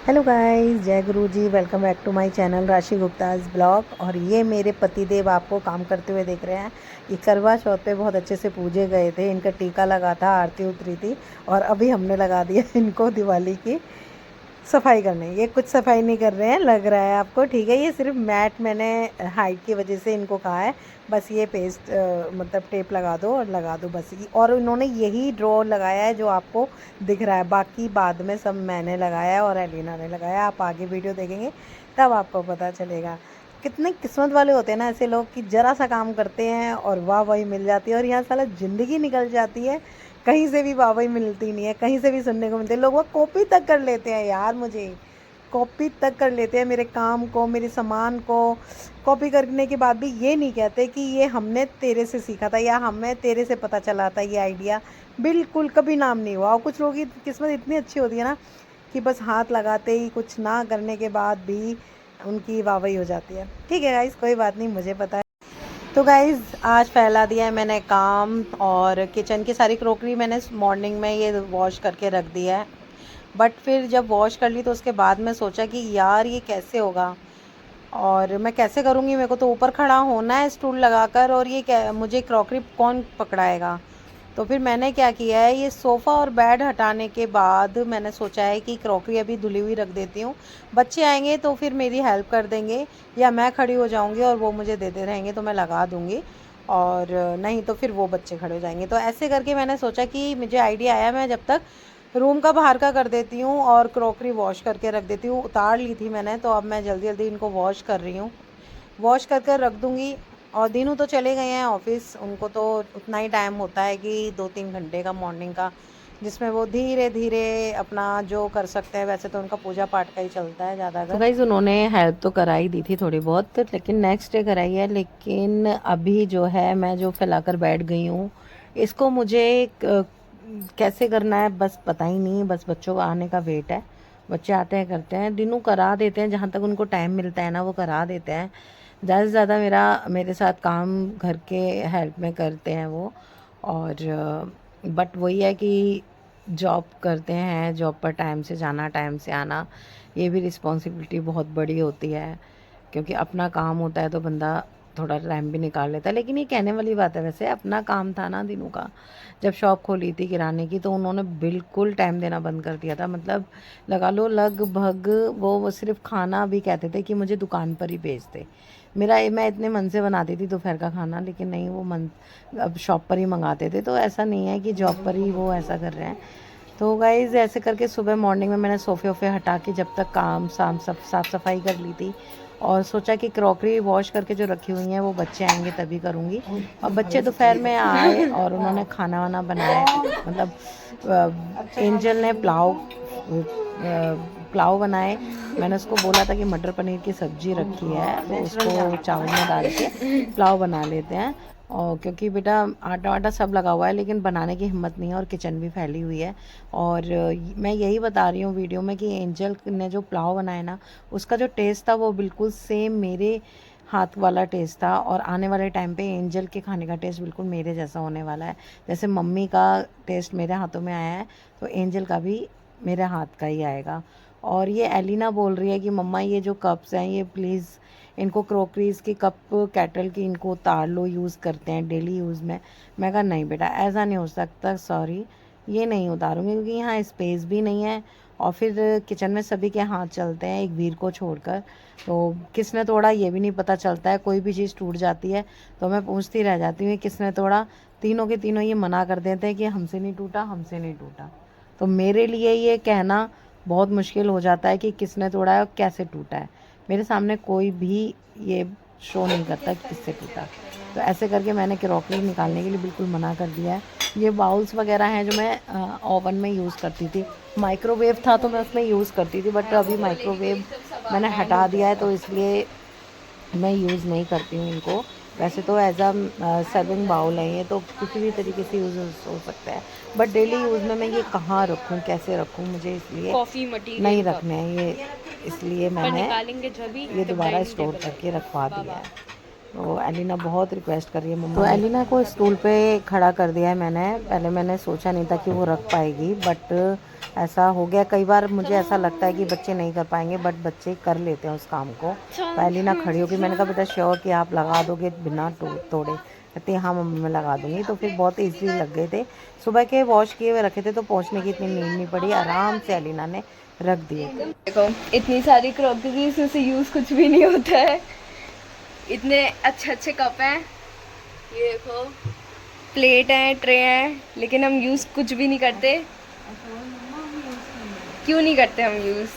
Hello guys, जय Guru ji. Welcome back to my channel Rashi Gupta's blog. और ये मेरे पतिदेव आपको काम करते हुए देख रहे हैं। ये करवा चौथ पे बहुत अच्छे से पूजे गए थे, इनका टीका लगा था, आरती उतरी थी और अभी हमने लगा दिया इनको दिवाली की सफाई करने। ये कुछ सफाई नहीं कर रहे हैं, लग रहा है आपको, ठीक है। ये सिर्फ मैट मैंने हाइट की वजह से इनको कहा है, बस ये पेस्ट मतलब टेप लगा दो और लगा दो बस। और इन्होंने यही ड्रॉ लगाया है जो आपको दिख रहा है, बाकी बाद में सब मैंने लगाया है और एलिना ने लगाया। आप आगे वीडियो देखेंगे तब आपको पता चलेगा। कितने किस्मत वाले होते हैं ना ऐसे लोग कि ज़रा सा काम करते हैं और वाह वही मिल जाती है। और यहाँ साला ज़िंदगी निकल जाती है, कहीं से भी वाहवाही मिलती नहीं है, कहीं से भी सुनने को मिलती है। लोग वो कॉपी तक कर लेते हैं यार, मुझे कॉपी तक कर लेते हैं, मेरे काम को, मेरे सामान को कॉपी करने के बाद भी ये नहीं कहते कि ये हमने तेरे से सीखा था या हमें तेरे से पता चला था ये आइडिया। बिल्कुल कभी नाम नहीं हुआ। और कुछ लोगों की किस्मत इतनी अच्छी होती है ना कि बस हाथ लगाते ही कुछ ना करने के बाद भी उनकी वाहवाही हो जाती है। ठीक है गाइस, कोई बात नहीं, मुझे पता है। तो गाइज़ आज फैला दिया है मैंने काम, और किचन की सारी क्रॉकरी मैंने मॉर्निंग में ये वॉश करके रख दिया है। बट फिर जब वॉश कर ली तो उसके बाद मैं सोचा कि यार ये कैसे होगा और मैं कैसे करूँगी। मेरे को तो ऊपर खड़ा होना है स्टूल लगाकर, और ये मुझे क्रॉकरी कौन पकड़ाएगा। तो फिर मैंने क्या किया है, ये सोफ़ा और बेड हटाने के बाद मैंने सोचा है कि क्रॉकरी अभी धुली हुई रख देती हूँ। बच्चे आएंगे तो फिर मेरी हेल्प कर देंगे, या मैं खड़ी हो जाऊँगी और वो मुझे देते रहेंगे तो मैं लगा दूँगी, और नहीं तो फिर वो बच्चे खड़े हो जाएंगे। तो ऐसे करके मैंने सोचा कि मुझे आइडिया आया, मैं जब तक रूम का बाहर का कर देती हूँ और क्रॉकरी वॉश करके रख देती हूँ। उतार ली थी मैंने, तो अब मैं जल्दी जल्दी इनको वॉश कर रही हूँ। वॉश कर कर रख दूँगी। और दीनू तो चले गए हैं ऑफिस, उनको तो उतना ही टाइम होता है कि 2-3 घंटे का मॉर्निंग का, जिसमें वो धीरे धीरे अपना जो कर सकते हैं। वैसे तो उनका पूजा पाठ का ही चलता है ज़्यादा। तो गाइज़ उन्होंने हेल्प तो कराई दी थी थोड़ी बहुत, लेकिन नेक्स्ट डे कराई है। लेकिन अभी जो है मैं जो फैलाकर बैठ गई हूँ, इसको मुझे कैसे करना है बस पता ही नहीं। बस बच्चों का आने का वेट है, बच्चे आते हैं करते हैं, दिनों करा देते हैं, जहाँ तक उनको टाइम मिलता है ना वो करा देते हैं। ज़्यादा से ज़्यादा मेरे साथ काम घर के हेल्प में करते हैं वो। और बट वही है कि जॉब करते हैं, जॉब पर टाइम से जाना टाइम से आना, ये भी रिस्पॉन्सिबिलिटी बहुत बड़ी होती है। क्योंकि अपना काम होता है तो बंदा थोड़ा टाइम भी निकाल लेता है। लेकिन ये कहने वाली बात है, वैसे अपना काम था ना दिनों का, जब शॉप खोली थी किराने की तो उन्होंने बिल्कुल टाइम देना बंद कर दिया था। मतलब लगा लो लगभग वो सिर्फ खाना भी कहते थे कि मुझे दुकान पर ही भेज दे। मैं इतने मन से बनाती थी दोपहर का खाना, लेकिन नहीं, वो मन अब शॉप पर ही मंगाते थे। तो ऐसा नहीं है कि जॉब पर ही वो ऐसा कर रहे हैं। तो गाइज़ ऐसे करके सुबह मॉर्निंग में मैंने सोफ़े वोफ़े हटा के जब तक काम शाम सब साफ़ सफाई कर ली थी, और सोचा कि क्रॉकरी वॉश करके जो रखी हुई हैं वो बच्चे आएंगे तभी करूँगी। और बच्चे दोपहर में आए और उन्होंने खाना वाना बनाया। मतलब एंजल ने पुलाव बनाए। मैंने उसको बोला था कि मटर पनीर की सब्ज़ी रखी है तो उसको चावल में डाल के पुलाव बना लेते हैं। और क्योंकि बेटा आटा वाटा सब लगा हुआ है, लेकिन बनाने की हिम्मत नहीं है और किचन भी फैली हुई है। और मैं यही बता रही हूँ वीडियो में कि एंजल ने जो पुलाव बनाया ना, उसका जो टेस्ट था वो बिल्कुल सेम मेरे हाथ वाला टेस्ट था। और आने वाले टाइम पे एंजल के खाने का टेस्ट बिल्कुल मेरे जैसा होने वाला है। जैसे मम्मी का टेस्ट मेरे हाथों में आया है तो एंजल का भी मेरे हाथ का ही आएगा। और ये एलिना बोल रही है कि मम्मा ये जो कप्स हैं ये प्लीज़ इनको क्रॉकरीज़ के कप कैटल की इनको उतार लो, यूज़ करते हैं डेली यूज़ में। मैं कहा नहीं बेटा ऐसा नहीं हो सकता, सॉरी ये नहीं उतारूँगी, क्योंकि यहाँ स्पेस भी नहीं है। और फिर किचन में सभी के हाथ चलते हैं एक वीर को छोड़कर, तो किसने तोड़ा ये भी नहीं पता चलता है। कोई भी चीज़ टूट जाती है तो मैं पूछती रह जाती हूँ किसने तोड़ा। तीनों के तीनों ये मना कर देते हैं कि हमसे नहीं टूटा, हमसे नहीं टूटा। तो मेरे लिए ये कहना बहुत मुश्किल हो जाता है कि किसने तोड़ा है और कैसे टूटा है। मेरे सामने कोई भी ये शो नहीं करता कि किससे टूटा। तो ऐसे करके मैंने क्रॉकरी निकालने के लिए बिल्कुल मना कर दिया है। ये बाउल्स वगैरह हैं जो मैं ओवन में यूज़ करती थी। माइक्रोवेव था तो मैं उसमें यूज़ करती थी, बट अभी माइक्रोवेव मैंने हटा दिया है तो इसलिए मैं यूज़ नहीं करती हूँ इनको। वैसे तो एज अ सर्विंग बाउल है ये, तो किसी भी तरीके से यूज़ हो सकता है। बट डेली यूज़ में मैं ये कहाँ रखूँ, कैसे रखूँ, मुझे इसलिए कॉफ़ी नहीं मटेरियल रखने हैं ये, इसलिए पर मैंने निकालेंगे जब भी ये जब दोबारा डाइनिंग स्टोर टेबल करके रखेंगे। रखवा दिया बाबा है। तो एलिना बहुत रिक्वेस्ट कर रही है मम्मा। तो एलिना को स्टूल पे खड़ा कर दिया है मैंने। पहले मैंने सोचा नहीं था कि वो रख पाएगी, बट ऐसा हो गया। कई बार मुझे ऐसा लगता है कि बच्चे नहीं कर पाएंगे, बट बच्चे कर लेते हैं उस काम को। तो एलिना खड़ी होगी, मैंने कहा बेटा श्योर कि आप लगा दोगे बिना तोड़े? कहती है हाँ मम्मी मैं लगा दूंगी। तो फिर बहुत ईजिली लग गए थे। सुबह के वॉश किए हुए रखे थे तो पहुँचने की इतनी नींद नहीं पड़ी, आराम से एलिना ने रख दिए थे। देखो इतनी सारी क्रॉकरीज से यूज कुछ भी नहीं होता है। इतने अच्छे अच्छे कप हैं, ये देखो, प्लेट हैं, ट्रे हैं, लेकिन हम यूज कुछ भी नहीं करते। क्यों नहीं करते हम यूज?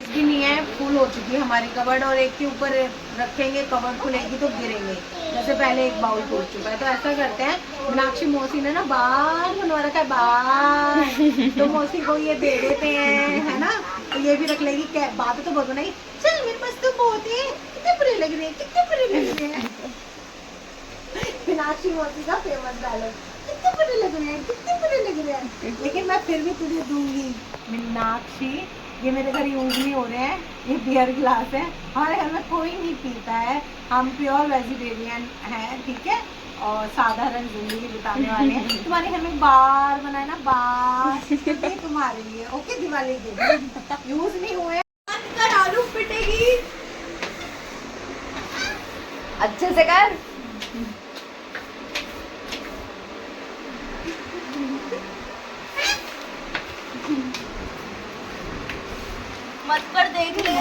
भी नहीं है, फुल हो चुकी है हमारी कबर्ड, और एक के ऊपर रखेंगे कबर्ड खुलेगी तो गिरेंगे। जैसे पहले एक बाउल टूट चुका है, तो ऐसा करते हैं, मीनाक्षी मौसी ने ना बार बनवा रखा है बार, तो मौसी को ये दे देते हैं, है ना। तो ये भी रख लेगी। क्या बात तो बहुत बनाई, चल मेरे पास तो बहुत है, कितने बुरे लग रहे हैं, कितने बुरे लग रहे हैं। मीनाक्षी मौसी का फेमस डायलॉग, कितने बुरे लग रहे हैं, कितने बुरे लग रहे हैं। लेकिन मैं फिर भी तुझे दूंगी मीनाक्षी। ये मेरे घर यूज नहीं हो रहे हैं, ये बियर ग्लास है, हमारे घर में कोई नहीं पीता है, हम प्योर वेजिटेरियन हैं, ठीक है, और साधारण जिंदगी बिताने वाले हैं। तुम्हारे घर में बार बनाए ना, बार ये तुम्हारे लिए, ओके, दिवाली के दिन यूज नहीं हुए। आलू पिटेगी, अच्छे से कर। मत पर देख ले।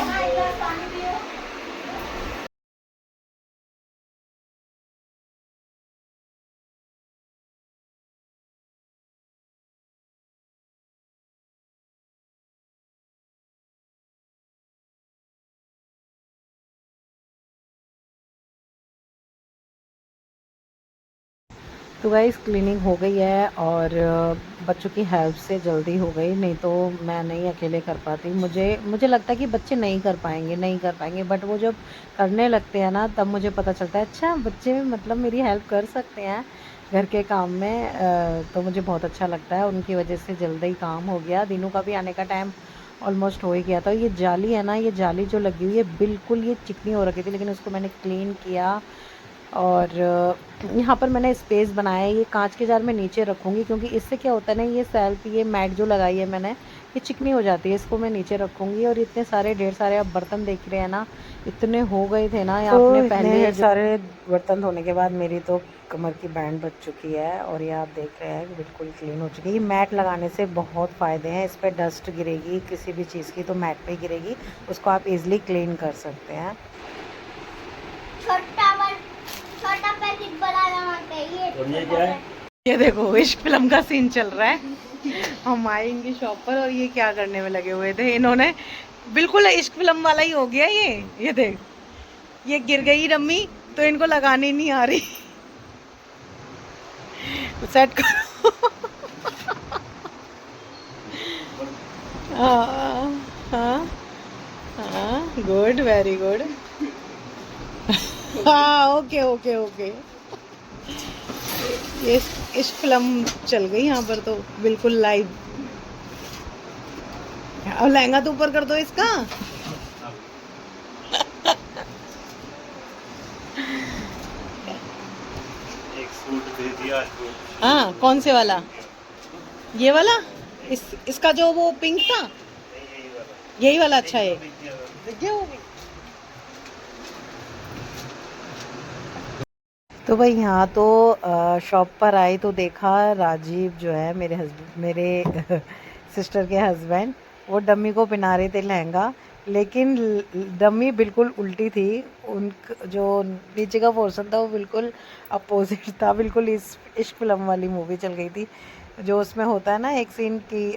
तो गाइस क्लीनिंग हो गई है, और बच्चों की हेल्प से जल्दी हो गई, नहीं तो मैं नहीं अकेले कर पाती। मुझे लगता है कि बच्चे नहीं कर पाएंगे, बट वो जब करने लगते हैं ना, तब मुझे पता चलता है अच्छा बच्चे मतलब मेरी हेल्प कर सकते हैं घर के काम में। तो मुझे बहुत अच्छा लगता है, उनकी वजह से जल्दी काम हो गया। दिनों का भी आने का टाइम ऑलमोस्ट हो ही गया था। ये जाली है ना, ये जाली जो लगी हुई है बिल्कुल ये चिकनी हो रखी थी, लेकिन उसको मैंने क्लीन किया। और यहाँ पर मैंने स्पेस बनाया है, ये कांच के जार में नीचे रखूँगी, क्योंकि इससे क्या होता है ना, ये सेल्फ, ये मैट जो लगाई है मैंने, ये चिकनी हो जाती है, इसको मैं नीचे रखूँगी। और इतने सारे ढेर सारे अब बर्तन देख रहे हैं ना, इतने हो गए थे ना यहाँ अपने पहले सारे बर्तन धोने के बाद मेरी तो कमर की बैंड बच चुकी है, और ये आप देख रहे हैं बिल्कुल क्लीन हो चुकी है। ये मैट लगाने से बहुत फ़ायदे हैं, इस पर डस्ट गिरेगी किसी भी चीज़ की तो मैट पे गिरेगी, उसको आप इजीली क्लीन कर सकते हैं। छोटा पैकेट बनाना चाहिए। ये देखो इश्क फिल्म का सीन चल रहा है, हम आए इनकी शॉप पर और ये क्या करने में लगे हुए थे, इन्होंने बिल्कुल इश्क फिल्म वाला ही हो गया ये देख, ये गिर गई रम्मी तो इनको लगानी नहीं आ रही। सेट करो। हाँ हाँ हाँ, गुड, वेरी गुड। हाँ ओके ओके ओके। ये इस फिल्म चल गई यहाँ पर तो बिल्कुल लाइव। और लहंगा तो ऊपर कर दो इसका। एक सूट दे दिया। हाँ कौन से वाला? ये वाला? इसका जो वो पिंक था, यही वाला अच्छा है। देखिए वो भी। तो भाई यहाँ तो शॉप पर आई तो देखा राजीव जो है मेरे सिस्टर के हस्बैंड, वो डम्मी को पहना रहे थे लहंगा, लेकिन डम्मी बिल्कुल उल्टी थी। उन जो नीचे का पोर्शन था वो बिल्कुल अपोजिट था, बिल्कुल इस इश्क फिल्म वाली मूवी चल गई थी, जो उसमें होता है ना एक सीन की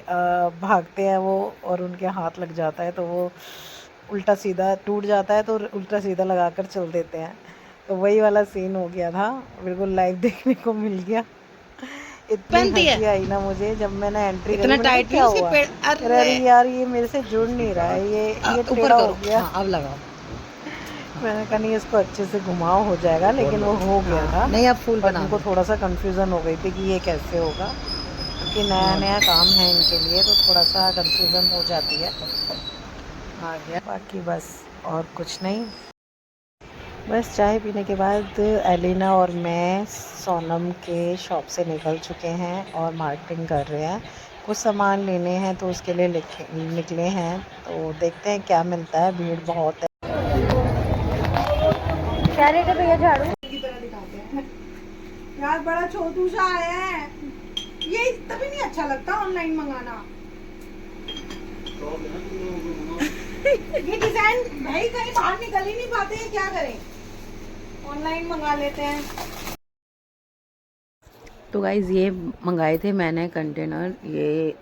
भागते हैं वो और उनके हाथ लग जाता है तो वो उल्टा सीधा टूट जाता है, तो उल्टा सीधा लगा कर चल देते हैं। तो वही वाला सीन हो गया था, बिल्कुल लाइव देखने को मिल गया। इतनी हंसी आई ना मुझे जब मैंने एंट्री इतना करी, टाइट क्या हुआ, अरे यार ये मेरे से जुड़ नहीं रहा है, ये टेढ़ा हो गया। अब लगाओ। मैंने कहा नहीं इसको अच्छे से घुमाओ, हो जाएगा, लेकिन वो हो गया था। नहीं अब फूल पर बना उनको थोड़ा सा कंफ्यूजन हो गई थी कि ये कैसे होगा, क्योंकि नया नया काम है इनके लिए, तो थोड़ा सा कंफ्यूजन हो जाती है। आ गया। बाकी बस और कुछ नहीं। बस चाय पीने के बाद एलिना और मैं सोनम के शॉप से निकल चुके हैं और मार्केटिंग कर रहे हैं। कुछ सामान लेने हैं तो उसके लिए निकले हैं, तो देखते हैं क्या मिलता है, भीड़ बहुत है। क्या रेट है भैया झाड़ू? यार बड़ा छोटू सा आया है, ये तभी नहीं अच्छा लगता ऑनलाइन मंगाना। ये डिजाइन भाई कहीं बाहर निकल ही नहीं पाते हैं, क्या करें, ऑनलाइन मंगा लेते हैं। तो गाइज़ ये मंगाए थे मैंने कंटेनर, ये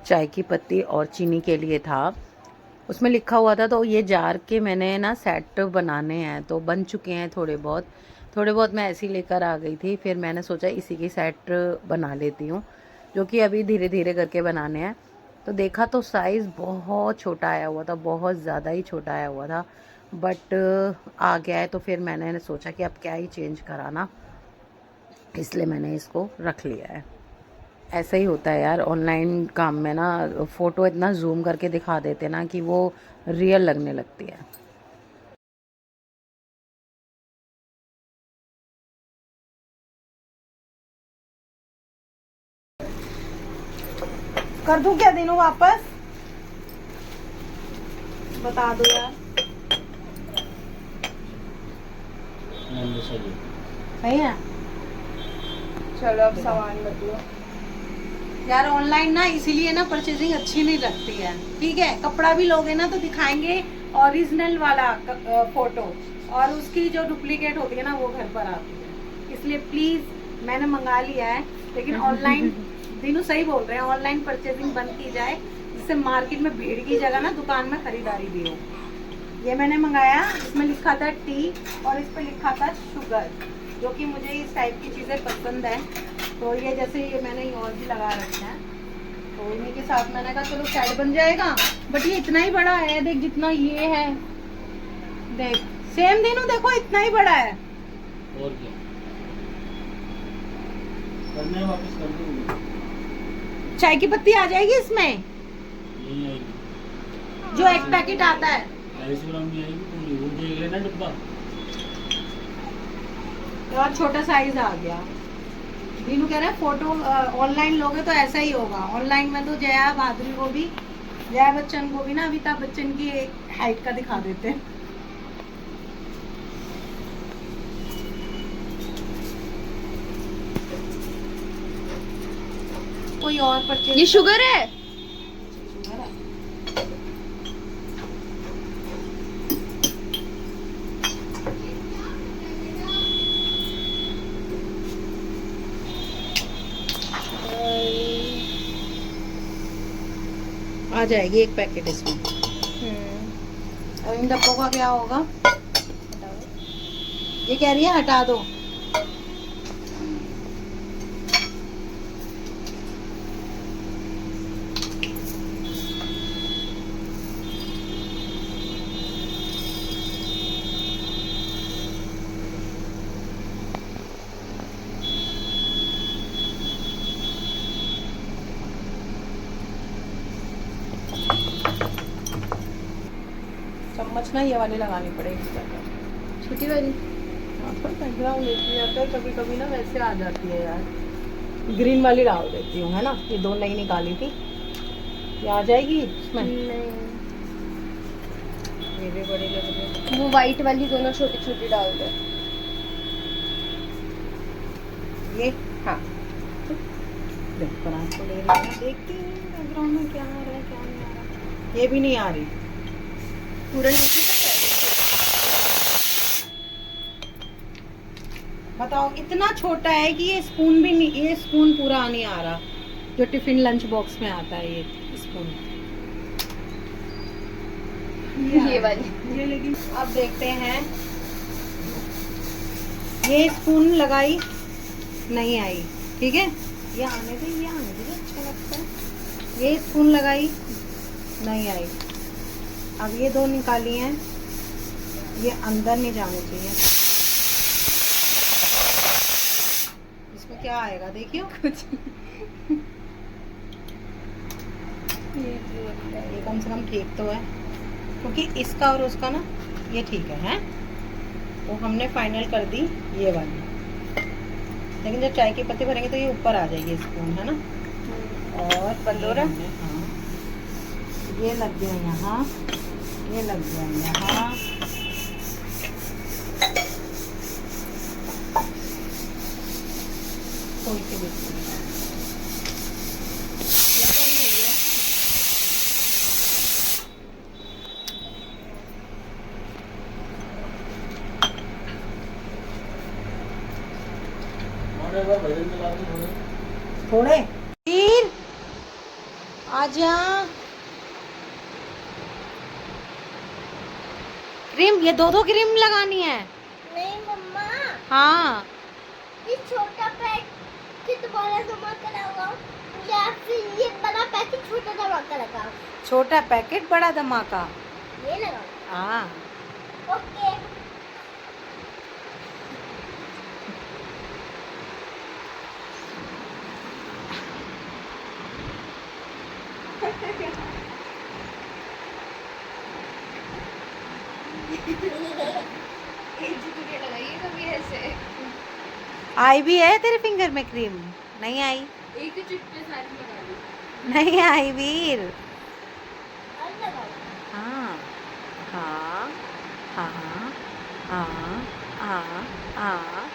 चाय की पत्ती और चीनी के लिए था, उसमें लिखा हुआ था। तो ये जार के मैंने ना सेट बनाने हैं, तो बन चुके हैं थोड़े बहुत मैं ऐसे ही लेकर आ गई थी, फिर मैंने सोचा इसी की सेट बना लेती हूँ, जो कि अभी धीरे धीरे करके बनाने हैं। तो देखा तो साइज़ बहुत छोटा आया हुआ था, बहुत ज़्यादा ही छोटा आया हुआ था, बट आ गया है, तो फिर मैंने सोचा कि अब क्या ही चेंज कराना, इसलिए मैंने इसको रख लिया है। ऐसा ही होता है यार ऑनलाइन काम में ना, फ़ोटो इतना जूम करके दिखा देते ना कि वो रियल लगने लगती है। कर दूं क्या, दिनों वापस बता दो यार। सही है। चलो अब सामान बताओ। यार ऑनलाइन ना इसीलिए ना परचेजिंग अच्छी नहीं लगती है, ठीक है, कपड़ा भी लोगे ना तो दिखाएंगे ओरिजिनल वाला फोटो, और उसकी जो डुप्लीकेट होती है ना वो घर पर आती है। इसलिए प्लीज मैंने मंगा लिया है, लेकिन ऑनलाइन दिनों सही बोल रहे हैं, ऑनलाइन परचेजिंग बंद की जाए, जिससे मार्केट में भीड़ की जगह ना दुकान में खरीदारी भी हो। ये मैंने मंगाया, इसमें लिखा था टी और इस पर लिखा था शुगर, जो कि मुझे इस टाइप की चीज़ें पसंद है। तो ये जैसे ये मैंने और भी लगा रखे हैं, तो इन्हीं के साथ मैंने कहा चलो सेट बन जाएगा। बट ये इतना ही बड़ा है, देख जितना ये है, देख सेम दिनों देखो इतना ही बड़ा है। और क्या करने, वापस कर दूंगी। चाय की पत्ती आ जाएगी इसमें, नहीं आएगी, जो एक पैकेट आता है 250 ग्राम की आएगी, तुम वो देख लेना डिब्बा। और छोटा साइज आ गया। मीनू कह रहा है फोटो ऑनलाइन लोगे तो ऐसा ही होगा। ऑनलाइन में तो जया भादुरी को भी, जया बच्चन को भी ना अमिताभ बच्चन की हाइट का दिखा देते हैं। कोई और परचेज, ये शुगर है। आ जाएगी एक पैकेट इसमें। और इन डब्बों का क्या होगा, ये कह रही है हटा दो। चम्मच ना ये वाली लगानी पड़ेगी, छोटी वाली। बैकग्राउंड लेती जाता है, कभी कभी ना वैसे आ जाती है यार। ग्रीन वाली डाल देती हूँ, है ना। ये दो नई निकाली थी, ये आ जाएगी इसमें। ये भी बड़ी लग रही है। वो वाइट वाली दोनों छोटी छोटी डाल दो। ये हाँ देखो परांठ को ले रही है, देखती हूँ बैकग्राउंड में क्या आ रहा है क्या नहीं आ रहा। ये भी नहीं आ रही। पूरा नीचे तक है। बताओ, इतना छोटा है कि ये स्पून भी नहीं, ये स्पून पूरा नहीं आ रहा जो टिफिन लंच बॉक्स में आता है ये स्पून। ये वाली। ये लेकिन अब देखते हैं। ये स्पून लगाई, नहीं आई, ठीक है। ये आने दे, ये आने दे, अच्छा लगता है। ये स्पून लगाई, नहीं आई। अब ये दो निकाली हैं, ये अंदर नहीं जाने चाहिए। इसमें क्या आएगा देखियो कुछ। ये कम से कम ठीक तो है, क्योंकि इसका और उसका ना ये ठीक है, हैं? तो हमने फाइनल कर दी ये वाली। लेकिन जब चाय की पत्ती भरेंगे तो ये ऊपर आ जाएगी स्पून, है ना। और बंद हो रहा? हाँ, ये लग गया यहाँ, ये लग गया यहाँ। खोल के देखते हैं। हमारे बार भजन चला दो थोड़े। थोड़े वीर आजा। क्रीम, ये दो दो क्रीम लगानी है। नहीं मम्मा, हाँ, ये छोटा पैकेट बड़ा धमाका लगाओ या फिर ये बड़ा पैकेट छोटा धमाका लगाओ। छोटा पैकेट बड़ा धमाका। ये लगाओ। हाँ, ओके। कभी ऐसे आई भी है तेरे फिंगर में क्रीम? नहीं आई, एक ही चिप पे सारी लगा दी। नहीं आई वीर। और लगाओ। हाँ हाँ हाँ हाँ हाँ हाँ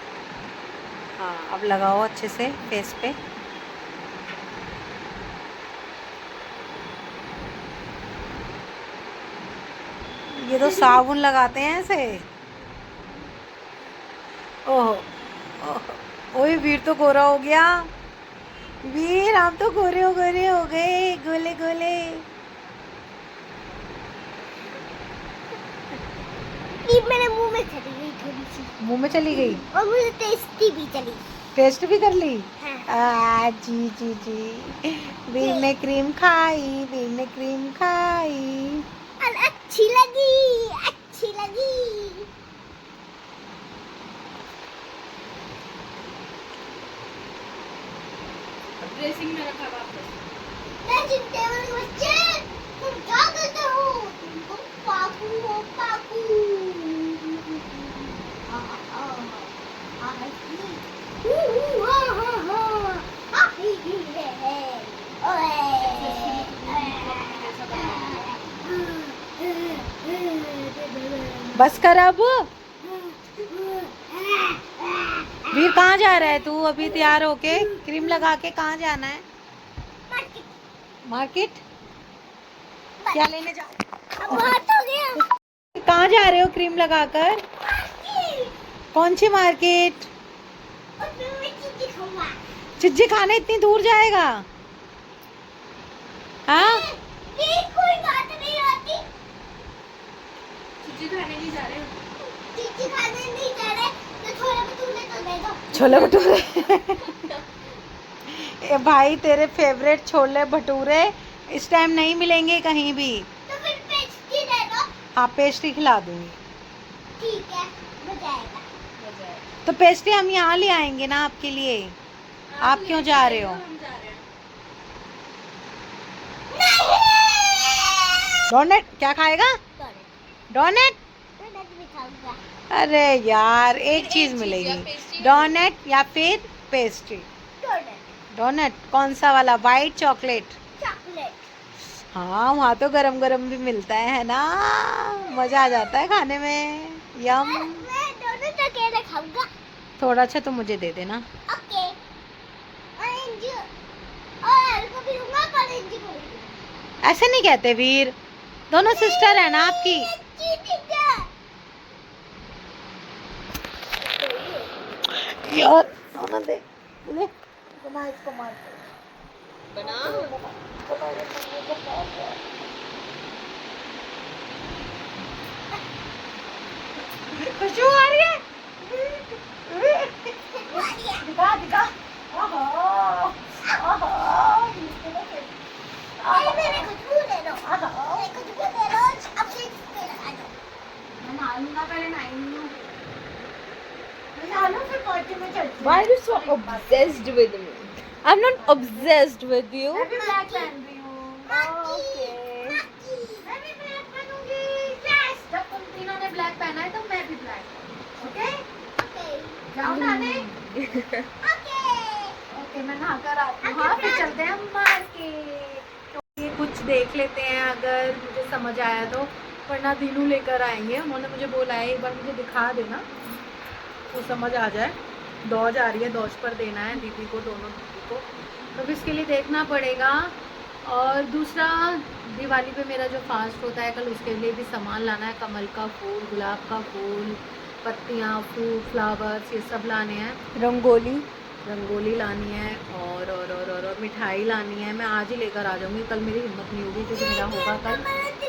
हाँ, अब लगाओ अच्छे से फेस पे। ये तो साबुन लगाते हैं ऐसे। ओह ओए, वीर तो गोरा हो गया। वीर आप तो गोरे हो गए, गोले गोले। ये मेरे मुंह में चली गई थोड़ी सी, मुंह में चली गई, और मुझे टेस्टी भी चली। टेस्ट भी कर ली। हाँ। जी जी जी, वीर ने क्रीम खाई, वीर ने क्रीम खाई। और अच्छी लगी, अच्छी लगी। ड्रेसिंग में रखा वापस। ड्रेसिंग टेबल के बच्चे, तुम क्या करते हो? तुम पाकू हो, पाकू। बस कर अब। वीर कहाँ जा रहा है तू? अभी तैयार होके क्रीम लगा के कहाँ जाना है? मार्केट? क्या लेने जा? बहुत हो गया। कहाँ जा रहे हो क्रीम लगाकर? कौन सी मार्केट? और मैं चीज़ खाऊंगा। चिज्जी खाने इतनी दूर जाएगा? हाँ, ये कोई बात नहीं होती। चीज़ें खाने नहीं जा रहे हो? चीज़ खाने नहीं जा रहे तो छोले भटूरे तो दे दो। छोले भटूरे। ए भाई, तेरे फेवरेट छोले भटूरे इस टाइम नहीं मिलेंगे कहीं भी। तो फिर पेस्ट्री दे दो। हाँ, पेस्ट्री खिला दूंगी। ठीक है, मजा आएगा। तो पेस्ट्री हम यहाँ ले आएंगे ना आपके लिए। आप क्यों जा रहे हो? हम जा रहे हैं। डोनेट? क्या खाएगा? डोनेट? भी खाऊंगा। अरे यार, एक चीज या मिलेगी, पेस्ट्री या डोनेट या फिर पेस्ट्री। डोनट। डोनट कौन सा वाला? White chocolate? चॉकलेट। हाँ वहाँ तो गरम गरम भी मिलता है ना, मजा आ जाता है खाने में। यम। मैं डोनट अकेले खाऊंगा। थोड़ा अच्छा तो मुझे दे देना। ओके। ऑरेंज और एल को भी दूंगा, ऑरेंज को भी दूंगा। ऐसे नहीं कहते वीर, दोनों सिस्टर है ना आपकी। चीटिंग है। यार दोनों दे ले, बना इसको मार बना। खुशबू आ रही है। दिखा दिखा। ओहो ओहो। मेरे खुशबू दे दो। मेरे खुशबू दे दो। अब से पे लगा दो। मैं नहालूंगा, पहले नहाऊंगी। मैं नहालूं फिर पार्टी में चलती हूँ। Why are you so obsessed with me? I'm not obsessed with you. मैं भी ब्लैक पहन रही हूँ। मैं भी ब्लैक पहनूंगी। यस, जब तुम तीनों ने ब्लैक पहना है तो मैं भी ब्लैक। ओके जाओ नहाने। ओके मैं नहा कर आती हूँ। हाँ फिर चलते हैं हम मार्केट। तो ये कुछ देख लेते हैं अगर मुझे समझ आया तो, वरना दीनू लेकर आएंगे। उन्होंने मुझे बोला है एक बार मुझे दिखा देना तो समझ आ जाए। दौज आ रही है, दौज पर देना है दीदी को, दोनों दीदी को, तो फिर इसके लिए देखना पड़ेगा। और दूसरा दिवाली पे मेरा जो फास्ट होता है कल, उसके लिए भी सामान लाना है। कमल का फूल, गुलाब का फूल, पत्तियाँ, फूल, फ्लावर्स, ये सब लाने हैं। रंगोली लानी है और मिठाई लानी है। मैं आज ही लेकर आ जाऊँगी, कल मेरी हिम्मत नहीं होगी क्योंकि मेरा होगा कल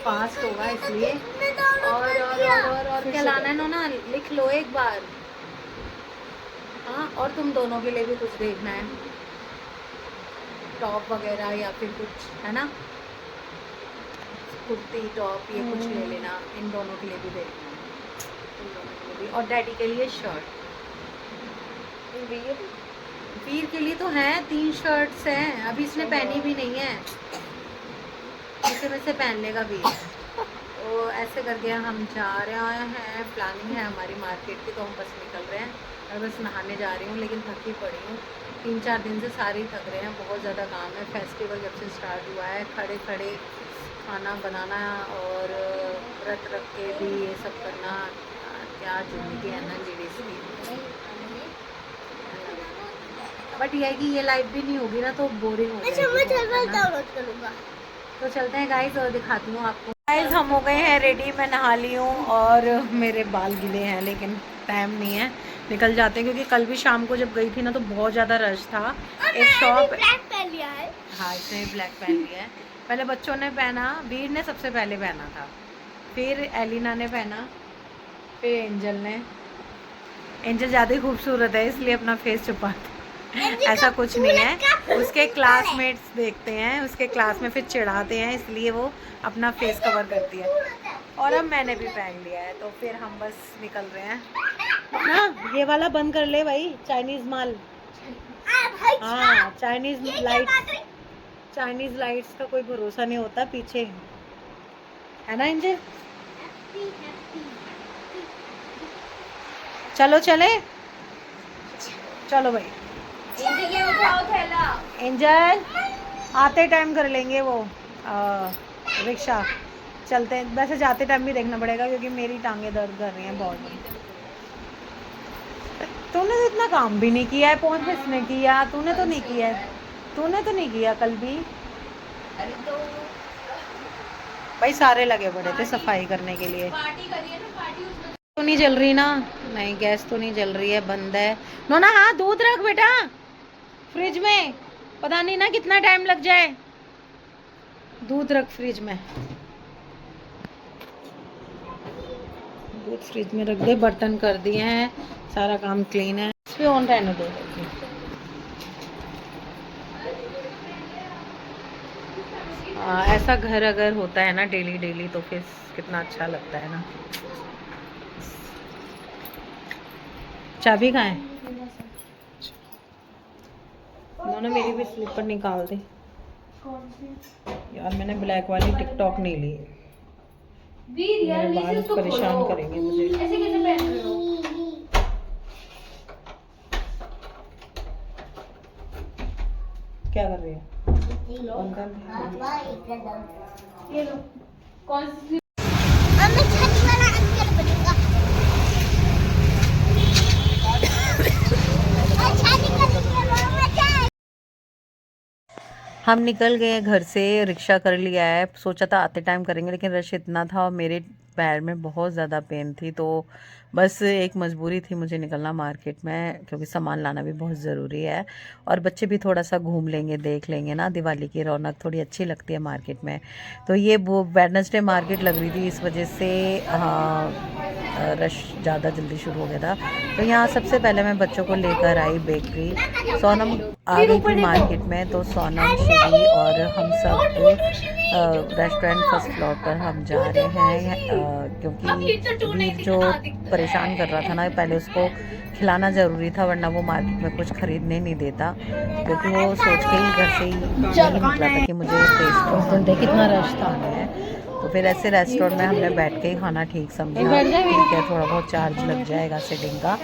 फास्ट होगा इसलिए। और क्या लाना है नोना, लिख लो एक बार। हाँ और तुम दोनों के लिए भी कुछ देखना है, टॉप वगैरह या फिर कुछ है ना, कुर्ती टॉप ये कुछ ले लेना। इन दोनों के लिए भी देखना है, इन दोनों के लिए भी। और डैडी के लिए शर्ट। वीर के लिए तो हैं 3 शर्ट्स हैं, अभी इसने पहनी भी नहीं है, इसे में से पहन लेगा वीर। तो ऐसे करके हम जा रहे हैं, प्लानिंग है हमारी मार्केट की, तो हम बस निकल रहे हैं। मैं बस नहाने जा रही हूँ लेकिन थकी पड़ी हूँ, 3-4 दिन से सारे ही थक रहे हैं, बहुत ज़्यादा काम है। फेस्टिवल जब से स्टार्ट हुआ है, खड़े खड़े खाना बनाना और व्रत रख के भी ये सब करना, क्या ज़िंदगी है ना लेडीज़ की। बट यह है कि ये लाइफ भी नहीं होगी ना तो बोरिंग हो अच्छा मैं जाएगी बहुत, है ना? डाउनलोड करूंगा। तो चलते हैं गाइस और दिखाती हूँ आपको। गाइस हम हो गए हैं रेडी, मैं नहा ली हूँ और मेरे बाल गीले हैं लेकिन टाइम नहीं है, निकल जाते हैं क्योंकि कल भी शाम को जब गई थी ना तो बहुत ज़्यादा रश था। एक शॉप, ब्लैक पहन लिया है। हाँ इसने ब्लैक पहन लिया है। पहले बच्चों ने पहना, वीर ने सबसे पहले पहना था, फिर एलिना ने पहना, फिर एंजल ने। एंजल ज़्यादा ही खूबसूरत है इसलिए अपना फेस छुपाती, ऐसा कुछ नहीं है। उसके क्लासमेट्स देखते हैं, उसके क्लास में फिर चिढ़ाते हैं इसलिए वो अपना फेस कवर करती है। और अब मैंने भी पहन लिया है तो फिर हम बस निकल रहे हैं ना। ये वाला बंद कर ले भाई, चाइनीज माल। हाँ चाइनीज लाइट्स का कोई भरोसा नहीं होता पीछे, है ना एंजल? चलो चले, चलो भाई। एंजल आते टाइम कर लेंगे वो रिक्शा, चलते हैं। वैसे जाते टाइम भी देखना पड़ेगा क्योंकि मेरी टांगे दर्द कर रही हैं बहुत। तूने तो इतना काम भी नहीं किया है, पहुंच किसने किया? तूने तो नहीं किया है, तूने तो नहीं किया कल भी। भाई सारे लगे पड़े थे सफाई करने के लिए। तो नहीं जल रही ना? नहीं गैस तो नहीं जल रही है, बंद है। नोना हाँ दूध रख बेटा फ्रिज में, पता नहीं ना कितना टाइम लग जाए। दूध रख फ्रिज में, दूध फ्रिज में रख दे। बर्तन कर दिए हैं, सारा काम क्लीन है। इस पे ऑन रहने दो। ऐसा घर अगर होता है ना डेली डेली तो फिर कितना अच्छा लगता है ना। चाबी कहाँ है? उन्होंने मेरी भी स्लीपर निकाल दी। यार मैंने ब्लैक वाली टिकटॉक नहीं ली, मेरे बाल परेशान करेंगे मुझे। ऐसे कैसे पहन रहे हो? क्या कर रही है? ये लो कौन सी अब मैं छत वाला अंकल बनूंगा। अच्छा निकल मजा आए। हम निकल गए घर से, रिक्शा कर लिया है। सोचा था आते टाइम करेंगे लेकिन रश इतना था और मेरे पैर में बहुत ज़्यादा पेन थी, तो बस एक मजबूरी थी मुझे निकलना मार्केट में, क्योंकि सामान लाना भी बहुत ज़रूरी है और बच्चे भी थोड़ा सा घूम लेंगे, देख लेंगे ना, दिवाली की रौनक थोड़ी अच्छी लगती है मार्केट में। तो ये वो वेडनेसडे मार्केट लग रही थी, इस वजह से रश ज़्यादा जल्दी शुरू हो गया था। तो यहाँ सबसे पहले मैं बच्चों को लेकर आई बेकरी। सोनम आ गई थी मार्केट में, तो सोनम, श्री और हम सब रेस्टोरेंट फर्स्ट फ्लोर पर हम जा रहे हैं, क्योंकि वीर जो परेशान कर रहा था ना, पहले उसको खिलाना ज़रूरी था, वरना वो मार्केट में कुछ खरीदने नहीं देता, क्योंकि वो सोच के ही घर से ही नहीं निकला था कि मुझे रेस्टोरेंट कितना रश था। तो फिर ऐसे रेस्टोरेंट में हमने बैठ के ही खाना ठीक समझा। ठीक है, थोड़ा बहुत चार्ज लग जाएगा सिटिंग का,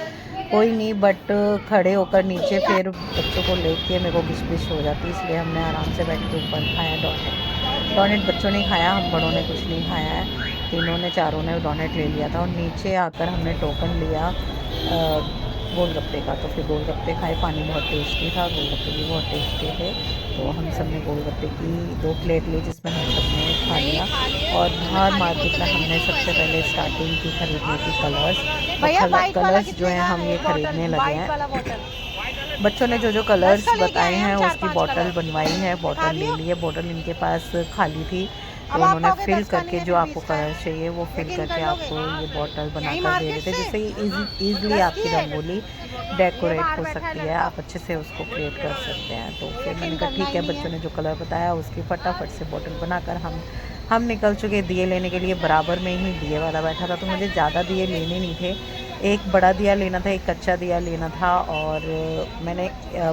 कोई नहीं, बट खड़े होकर नीचे फिर बच्चों को लेके मेरे को घिच हो जाती, इसलिए हमने आराम से बैठ के ऊपर खाया डोनेट। बच्चों ने खाया, हम बड़ों ने कुछ नहीं खाया है, तीनों ने चारों ने डोनेट ले लिया था। और नीचे आकर हमने टोकन लिया गोलगप्पे का, तो फिर गोलगप्पे खाए, पानी बहुत टेस्टी था, गोलगप्पे भी बहुत टेस्टी थे, तो हम सब ने गोलगप्पे की 2 प्लेट ली, जिसमें हम सब ने खा लिया। और बाहर मार्केट में हमने सबसे पहले स्टार्टिंग की खरीदने की कलर्स जो हैं हम ये खरीदने लगे हैं। बच्चों ने जो कलर्स बताए हैं उसकी बॉटल बनवाई है, बॉटल ले ली है। बॉटल इनके पास खाली थी, तो उन्होंने फिल करके जो आपको कलर चाहिए वो फिल करके आपको ये बॉटल बनाकर दे देते, जिससे ईज़िली आपकी रंगोली डेकोरेट हो सकती है, आप अच्छे से उसको क्रिएट कर सकते हैं। तो फिर मैंने कहा ठीक है, बच्चों ने जो कलर बताया उसकी फटाफट से बॉटल बनाकर हम निकल चुके दिए लेने के लिए। बराबर में ही दिए वाला बैठा था, तो मुझे ज़्यादा दिए लेने नहीं थे, एक बड़ा दिया लेना था, एक कच्चा दिया लेना था, और मैंने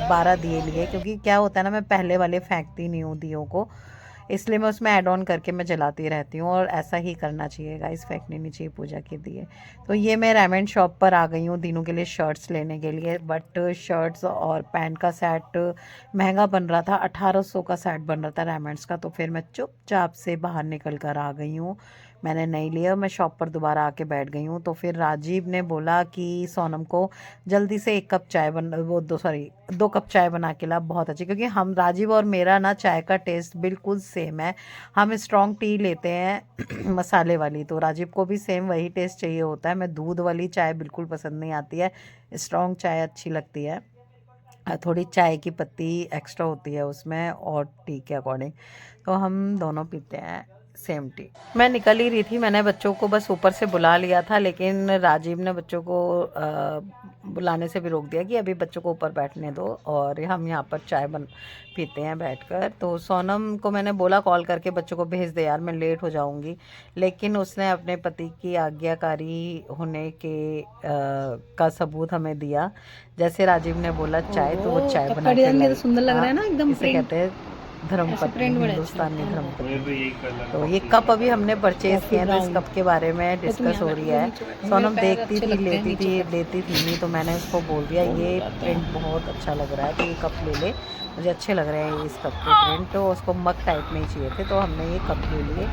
12 दिए लिए, क्योंकि क्या होता है ना, मैं पहले वाले फेंकती नहीं हूँ दियों को, इसलिए मैं उसमें ऐड ऑन करके मैं जलाती रहती हूँ, और ऐसा ही करना चाहिए गाइस, फेंकने नहीं चाहिए पूजा के दिए। तो ये मैं रेमंड शॉप पर आ गई हूँ दिनों के लिए शर्ट्स लेने के लिए, बट शर्ट्स और पैंट का सेट महंगा बन रहा था, 1800 का सेट बन रहा था रेमंड्स का, तो फिर मैं चुपचाप से बाहर निकल कर आ गई हूँ, मैंने नहीं लिया। मैं शॉप पर दोबारा आके बैठ गई हूँ। तो फिर राजीव ने बोला कि सोनम को जल्दी से 1 कप चाय वो 2 कप चाय बना के ला, बहुत अच्छी, क्योंकि हम राजीव और मेरा ना चाय का टेस्ट बिल्कुल सेम है, हम स्ट्रॉन्ग टी लेते हैं मसाले वाली, तो राजीव को भी सेम वही टेस्ट चाहिए होता है। मैं दूध वाली चाय बिल्कुल पसंद नहीं आती है, स्ट्रॉन्ग चाय अच्छी लगती है, थोड़ी चाय की पत्ती एक्स्ट्रा होती है उसमें और टी के अकॉर्डिंग, तो हम दोनों पीते हैं सेम टी। मैं निकल ही रही थी, मैंने बच्चों को बस ऊपर से बुला लिया था, लेकिन राजीव ने बच्चों को बुलाने से भी रोक दिया कि अभी बच्चों को ऊपर बैठने दो और हम यहाँ पर चाय पीते हैं बैठकर। तो सोनम को मैंने बोला कॉल करके बच्चों को भेज दे यार, मैं लेट हो जाऊँगी, लेकिन उसने अपने पति की आज्ञाकारी होने के का सबूत हमें दिया। जैसे राजीव ने बोला चाय, तो वो चाय बना के लाई। सुंदर लग रहा है ना एकदम, इसे कहते हैं धर्मपत्नी, हिंदुस्तानी धर्मपत्नी। तो ये कप अभी हमने परचेज किया, तो इस कप के बारे में डिस्कस हो रही है। सोनम देखती थी, लेती थी नहीं, तो मैंने उसको बोल दिया ये प्रिंट बहुत अच्छा लग रहा है, तो ये कप ले ले, मुझे अच्छे लग रहे हैं इस कप के प्रिंट, तो उसको मग टाइप में ही चाहिए थे, तो हमने ये कप ले लिए।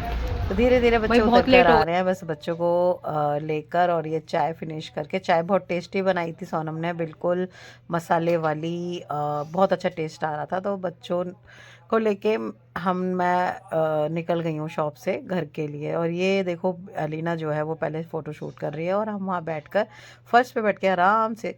तो धीरे धीरे बच्चे उतर कर आ रहे हैं, बस बच्चों को लेकर, और ये चाय फिनिश करके। चाय बहुत टेस्टी बनाई थी सोनम ने, बिल्कुल मसाले वाली, बहुत अच्छा टेस्ट आ रहा था। तो बच्चों को लेके मैं निकल गई हूँ शॉप से घर के लिए। और ये देखो अलीना जो है वो पहले फ़ोटो शूट कर रही है, और हम वहाँ बैठकर फर्श पे बैठ के आराम से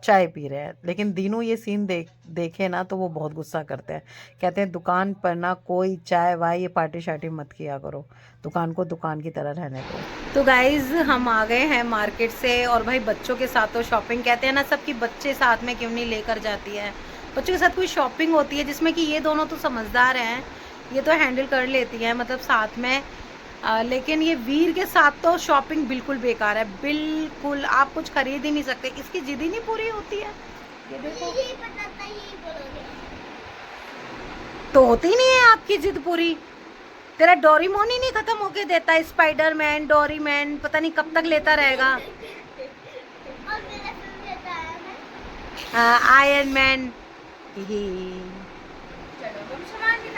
चाय पी रहे हैं। लेकिन दिनों ये सीन देखे ना तो वो बहुत गुस्सा करते हैं, कहते हैं दुकान पर ना कोई चाय वाय ये पार्टी शार्टी मत किया करो, दुकान को दुकान की तरह रहने दो। तो गाइज हम आ गए हैं मार्केट से, और भाई बच्चों के साथ तो शॉपिंग, कहते हैं ना सबकी बच्चे साथ में क्यों नहीं लेकर जाती है, बच्चों के साथ कोई शॉपिंग होती है जिसमें कि ये दोनों तो समझदार हैं, ये तो हैंडल कर लेती हैं मतलब साथ में, लेकिन ये वीर के साथ तो शॉपिंग बिल्कुल बेकार है, बिल्कुल आप कुछ खरीद ही नहीं सकते, इसकी जिद ही नहीं पूरी होती है। ये देखो तो होती नहीं है आपकी जिद पूरी, तेरा डोरीमोन ही नहीं खत्म होके देता, स्पाइडरमैन, डोरीमैन पता नहीं कब तक लेता रहेगा, आयरन मैन।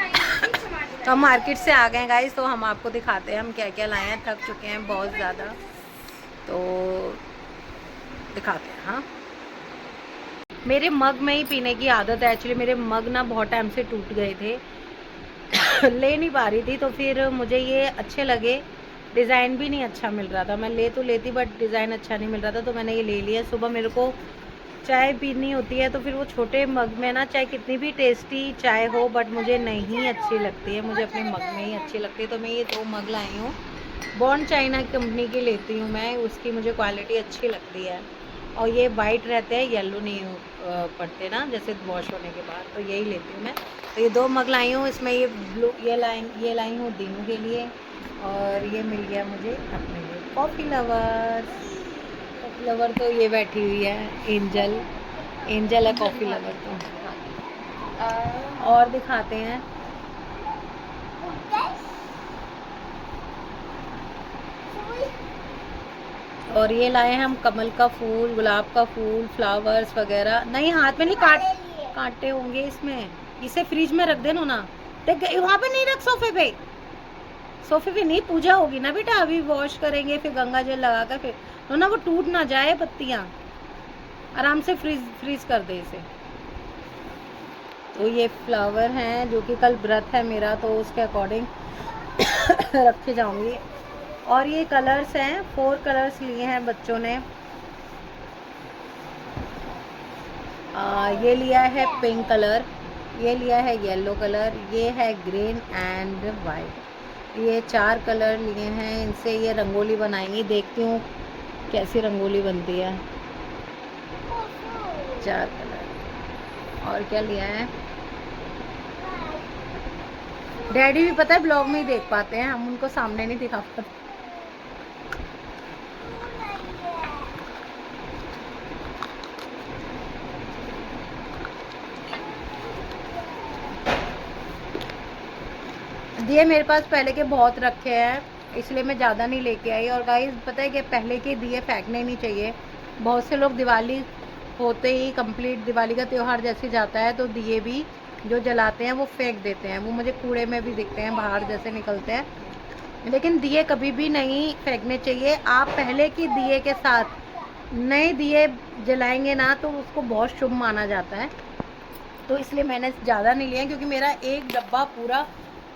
तो हम मार्केट से आ गए गाइस, तो हम आपको दिखाते हैं हम क्या क्या लाए हैं। थक चुके हैं बहुत ज़्यादा, तो दिखाते हैं। हाँ, मेरे मग में ही पीने की आदत है एक्चुअली। मेरे मग ना बहुत टाइम से टूट गए थे ले नहीं पा रही थी, तो फिर मुझे ये अच्छे लगे। डिज़ाइन भी नहीं अच्छा मिल रहा था, मैं ले तो लेती बट डिज़ाइन अच्छा नहीं मिल रहा था, तो मैंने ये ले लिया। सुबह मेरे को चाय पीनी होती है, तो फिर वो छोटे मग में ना, चाहे कितनी भी टेस्टी चाय हो बट मुझे नहीं अच्छी लगती है, मुझे अपने मग में ही अच्छी लगती है। तो मैं ये 2 मग लाई हूँ, बॉन्ड चाइना कंपनी की लेती हूँ मैं, उसकी मुझे क्वालिटी अच्छी लगती है। और ये वाइट रहते हैं, येलो नहीं पड़ते ना जैसे वॉश होने के बाद, तो यही लेती हूँ मैं। तो ये 2 मग लाई हूँ, इसमें ये ब्लू ये लाई हूँ दीनू के लिए, और ये मिल गया मुझे अपने लिए। कॉफ़ी लवर तो ये बैठी हुई है, एंजल है कॉफ़ी लवर तो। और दिखाते हैं। और ये लाए हैं हम कमल का फूल, गुलाब का फूल, फ्लावर्स वगैरह। नहीं, हाथ में नहीं कांटे होंगे इसमें, इसे फ्रिज में रख देना ना। देख वहाँ पे नहीं रख, सोफे पे नहीं, पूजा होगी ना बेटा, अभी वॉश करेंगे फिर गंगा जल लगा कर, फिर तो ना वो टूट ना जाए पत्तियाँ। आराम से फ्रीज कर दे इसे। तो ये फ्लावर हैं जो कि कल व्रत है मेरा, तो उसके अकॉर्डिंग रखे जाऊंगी। और ये कलर्स हैं, 4 कलर्स लिए हैं बच्चों ने। ये लिया है पिंक कलर, ये लिया है येलो कलर, ये है ग्रीन एंड वाइट। ये 4 कलर लिए हैं, इनसे ये रंगोली बनाएंगी। देखती हूँ कैसी रंगोली बनती है। 4 कलर। और क्या लिया है, डैडी भी पता है ब्लॉग में ही देख पाते हैं, हम उनको सामने नहीं दिखा पाते। दिए मेरे पास पहले के बहुत रखे हैं, इसलिए मैं ज़्यादा नहीं लेके आई। और गाइस पता है कि पहले के दिए फेंकने नहीं चाहिए। बहुत से लोग दिवाली होते ही, कंप्लीट दिवाली का त्यौहार जैसे जाता है, तो दिए भी जो जलाते हैं वो फेंक देते हैं। वो मुझे कूड़े में भी दिखते हैं, बाहर जैसे निकलते हैं। लेकिन दिए कभी भी नहीं फेंकने चाहिए। आप पहले की दिए के साथ नए दिए जलाएंगे ना, तो उसको बहुत शुभ माना जाता है। तो इसलिए मैंने ज़्यादा नहीं लिया, क्योंकि मेरा एक डब्बा पूरा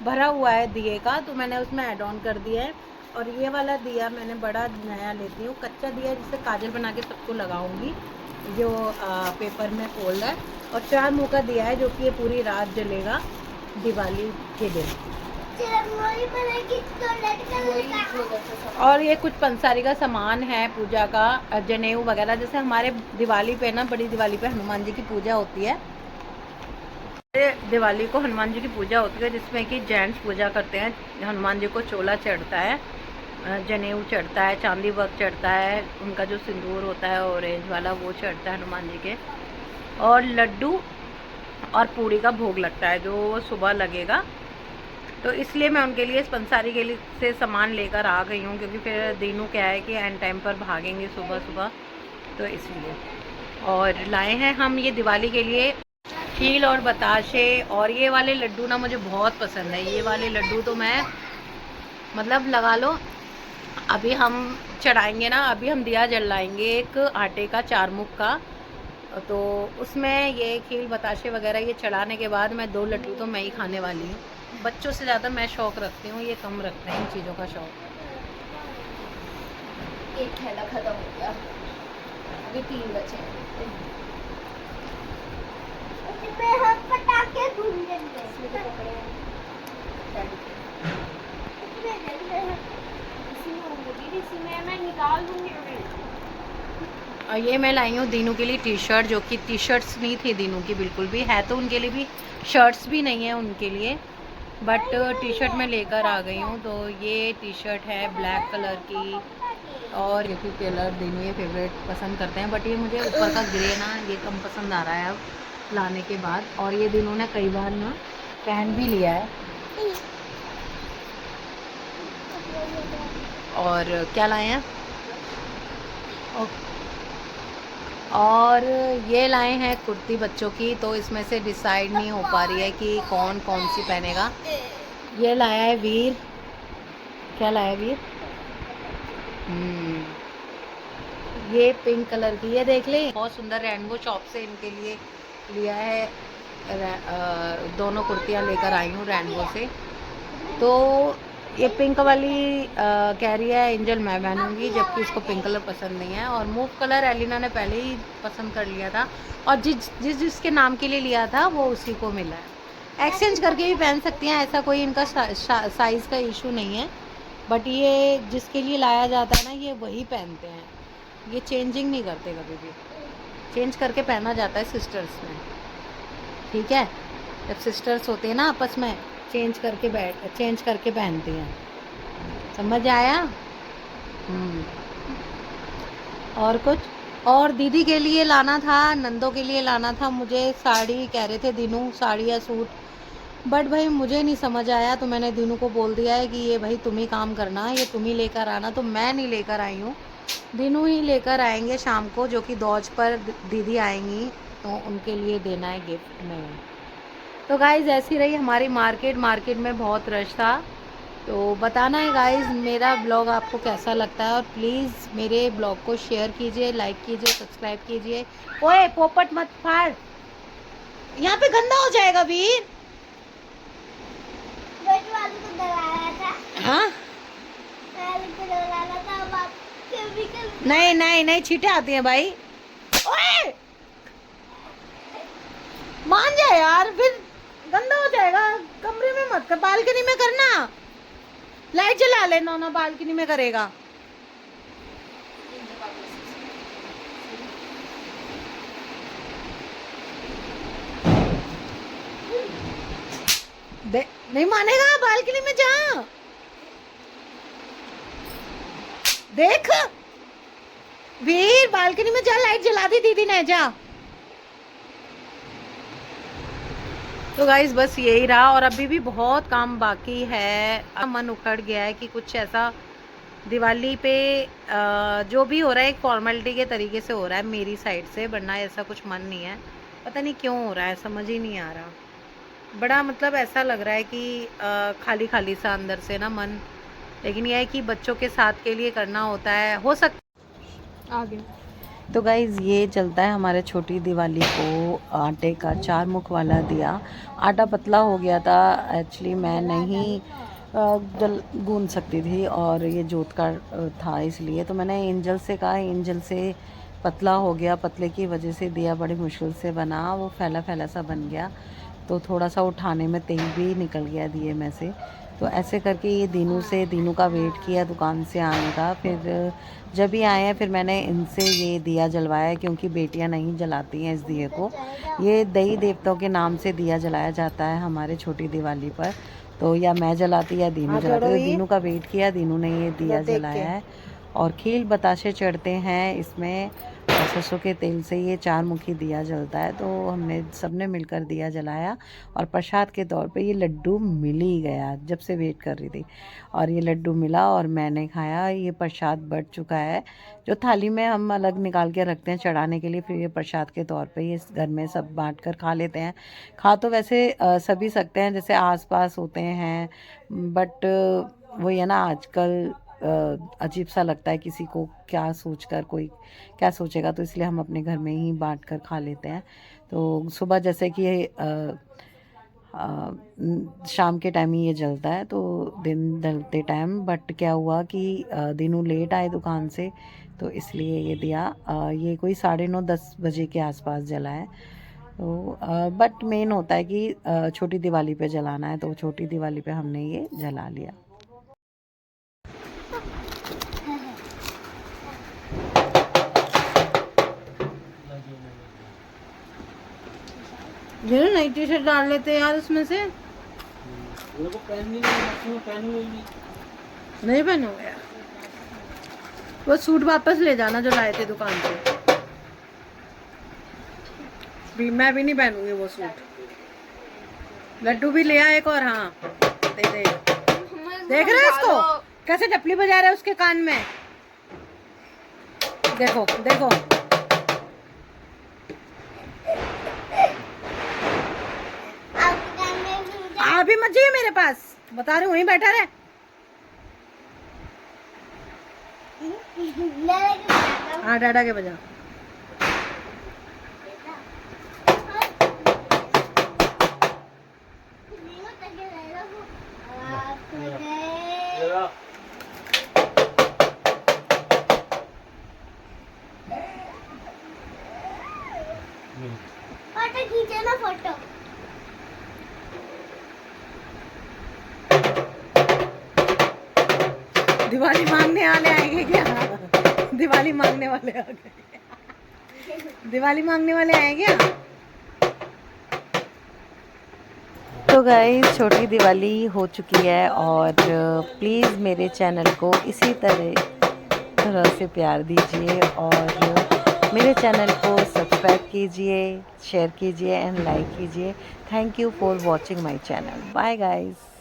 भरा हुआ है दिए का, तो मैंने उसमें ऐड ऑन कर दिया है। और ये वाला दिया मैंने बड़ा नया लेती हूँ, कच्चा दिया जिससे काजल बना के सबको लगाऊंगी, जो पेपर में फोल्ड है। और 4 मुँह का दिया है, जो कि ये पूरी रात जलेगा दिवाली के दिन। और ये कुछ पंसारी का सामान है, पूजा का, जनेऊ वगैरह। जैसे हमारे दिवाली पे ना, बड़ी दिवाली पे हनुमान जी की पूजा होती है। दिवाली को हनुमान जी की पूजा होती है, जिसमें कि जेंट्स पूजा करते हैं। हनुमान जी को चोला चढ़ता है, जनेऊ चढ़ता है, चांदी वर्क चढ़ता है, उनका जो सिंदूर होता है ऑरेंज वाला वो चढ़ता है हनुमान जी के। और लड्डू और पूड़ी का भोग लगता है, जो सुबह लगेगा। तो इसलिए मैं उनके लिए पंसारी के लिए से सामान लेकर आ गई हूँ, क्योंकि फिर दिनों क्या है कि एंड टाइम पर भागेंगे सुबह सुबह, तो इसलिए। और लाए हैं हम ये दिवाली के लिए खील और बताशे। और ये वाले लड्डू ना मुझे बहुत पसंद है। ये वाले लड्डू तो मैं मतलब लगा लो, अभी हम चढ़ाएंगे ना, अभी हम दिया जलाएंगे एक आटे का 4 मुख का, तो उसमें ये खील बताशे वगैरह ये चढ़ाने के बाद मैं 2 लड्डू तो मैं ही खाने वाली हूँ। बच्चों से ज़्यादा मैं शौक़ रखती हूँ, ये कम रखते हैं इन चीज़ों का शौक़। एक थैला खत्म हो गया, अभी 3 बचे हैं। हम पटाखे ढूंढेंगे। मैं निकाल दूंगी। और ये मैं लाई हूँ दीनू के लिए टी शर्ट, जो कि टी शर्ट्स नहीं थी दीनू की बिल्कुल भी, है तो उनके लिए भी, शर्ट्स भी नहीं है उनके लिए, बट टी शर्ट मैं लेकर आ गई हूँ। तो ये टी शर्ट है ब्लैक कलर की, और ये कलर दीनू ये फेवरेट पसंद करते हैं, बट ये मुझे ऊपर का ग्रे ना ये कम पसंद आ रहा है अब लाने के बाद। और ये दिनों ने कई बार ना पहन भी लिया है। और क्या लाए हैं, और ये लाए हैं कुर्ती बच्चों की, तो इसमें से डिसाइड नहीं हो पा रही है कि कौन कौन सी पहनेगा। ये लाया है वीर। क्या लाया है वीर? ये पिंक कलर की, ये देख ले, बहुत सुंदर रेनबो शॉप से इनके लिए लिया है। दोनों कुर्तियाँ लेकर आई हूँ रेनबो से। तो ये पिंक वाली कह रही है एंजल मैं पहनूंगी, जबकि इसको पिंक कलर पसंद नहीं है। और मूव कलर एलिना ने पहले ही पसंद कर लिया था, और जिसके नाम के लिए लिया था वो उसी को मिला है। एक्सचेंज करके भी पहन सकती हैं, ऐसा कोई इनका साइज़ का इशू नहीं है। बट ये जिसके लिए लाया जाता है ना, ये वही पहनते हैं, ये चेंजिंग नहीं करते कभी भी। चेंज करके पहना जाता है सिस्टर्स में, ठीक है। जब सिस्टर्स होते हैं ना आपस में, चेंज करके पहनती हैं। समझ आया? और कुछ? और दीदी के लिए लाना था, नंदों के लिए लाना था मुझे साड़ी, कह रहे थे दीनू साड़ी या सूट। बट भाई मुझे नहीं समझ आया, तो मैंने दीनू को बोल दिया है कि ये भाई तुम ही काम करना, ये तुम ही लेकर आना। तो मैं नहीं लेकर आई हूँ, दीनू ही लेकर आएंगे शाम को, जो कि दौज पर दीदी आएंगी, तो उनके लिए देना है गिफ्ट में। तो गाइज़ ऐसी रही हमारी मार्केट में बहुत रश था। तो बताना है गाइज़ मेरा ब्लॉग आपको कैसा लगता है, और प्लीज़ मेरे ब्लॉग को शेयर कीजिए, लाइक कीजिए, सब्सक्राइब कीजिए। ओए पोपट मत फाड़, यहाँ पे गंदा हो जाएगा वीर। बेटी वाली को डराया था। हाँ वाली को डराया था, अब आप कभी नहीं छींटे आती हैं भाई। ओए मान जा यार, फिर गंदा हो जाएगा। कमरे में मत कर, बालकनी में करना। लाइट जला लेना ना, बालकनी में करेगा। नहीं मानेगा, बालकनी में जा। देख वीर, बालकनी में जा, लाइट जला दी दीदी ने, जा। तो गाइज बस यही रहा, और अभी भी बहुत काम बाकी है। मन उखड़ गया है कि कुछ ऐसा दिवाली पे जो भी हो रहा है एक फॉर्मेलिटी के तरीके से हो रहा है मेरी साइड से, वरना ऐसा कुछ मन नहीं है। पता नहीं क्यों हो रहा है, समझ ही नहीं आ रहा। बड़ा मतलब ऐसा लग रहा है कि खाली खाली सा अंदर से ना मन। लेकिन यह है कि बच्चों के साथ के लिए करना होता है, हो सकता आगे। तो गाइज़ ये चलता है हमारे छोटी दिवाली को आटे का 4 मुख वाला दिया। आटा पतला हो गया था, एक्चुअली मैं नहीं गूंद सकती थी, और ये जोत का था, इसलिए तो मैंने एंजल से कहा, एंजल से पतला हो गया। पतले की वजह से दिया बड़ी मुश्किल से बना, वो फैला फैला सा बन गया, तो थोड़ा सा उठाने में तेल भी निकल गया दिए में से। तो ऐसे करके ये दीनू का वेट किया दुकान से आने का। फिर जब ही आए हैं, फिर मैंने इनसे ये दिया जलवाया, क्योंकि बेटियां नहीं जलाती हैं इस दिए को। ये देवी देवताओं के नाम से दिया जलाया जाता है हमारे छोटी दिवाली पर। तो या मैं जलाती या दीनू जलाती। तो दीनू का वेट किया, दीनू ने ये दिया जलाया है। और खील बताशे चढ़ते हैं इसमें, सरसों के तेल से ये 4 मुखी दिया जलता है। तो हमने सबने मिलकर दिया जलाया, और प्रसाद के तौर पे ये लड्डू मिल ही गया, जब से वेट कर रही थी। और ये लड्डू मिला और मैंने खाया। ये प्रसाद बढ़ चुका है, जो थाली में हम अलग निकाल के रखते हैं चढ़ाने के लिए, फिर ये प्रसाद के तौर पे ये घर में सब बांट कर खा लेते हैं। खा तो वैसे सभी सकते हैं, जैसे आसपास होते हैं, बट वही है ना, आजकल अजीब सा लगता है किसी को, क्या सोचकर कोई क्या सोचेगा, तो इसलिए हम अपने घर में ही बांट कर खा लेते हैं। तो सुबह जैसे कि शाम के टाइम ही ये जलता है, तो दिन ढलते टाइम। बट क्या हुआ कि दिनों लेट आए दुकान से, तो इसलिए ये दिया ये कोई 9:30-10 बजे के आसपास जला है। तो बट मेन होता है कि छोटी दिवाली पे जलाना है, तो छोटी दिवाली पे हमने ये जला लिया। जरूर नई टी शर्ट डाल लेते यार उसमें से। नहीं पहनोगे यार, वो सूट वापस ले जाना जो लाए थे दुकान से। मैं भी नहीं पहनूंगी वो सूट। लड्डू भी ले आया एक और। हाँ देख रहे हो इसको कैसे टपली बजा रहा है उसके कान में। देखो देखो मत जाइए मेरे पास, बता रही हूँ, वहीं बैठा रहे। हाँ डाडा के बजा। ये रहा। फोटो खींचे ना, फोटो। दिवाली मांगने वाले आएंगे क्या? दिवाली मांगने वाले आ गए। दिवाली मांगने वाले आए क्या? तो गाइस छोटी दिवाली हो चुकी है और प्लीज़ मेरे चैनल को इसी तरह से प्यार दीजिए और मेरे चैनल को सब्सक्राइब कीजिए, शेयर कीजिए एंड लाइक कीजिए। Thank you for watching my channel. Bye guys.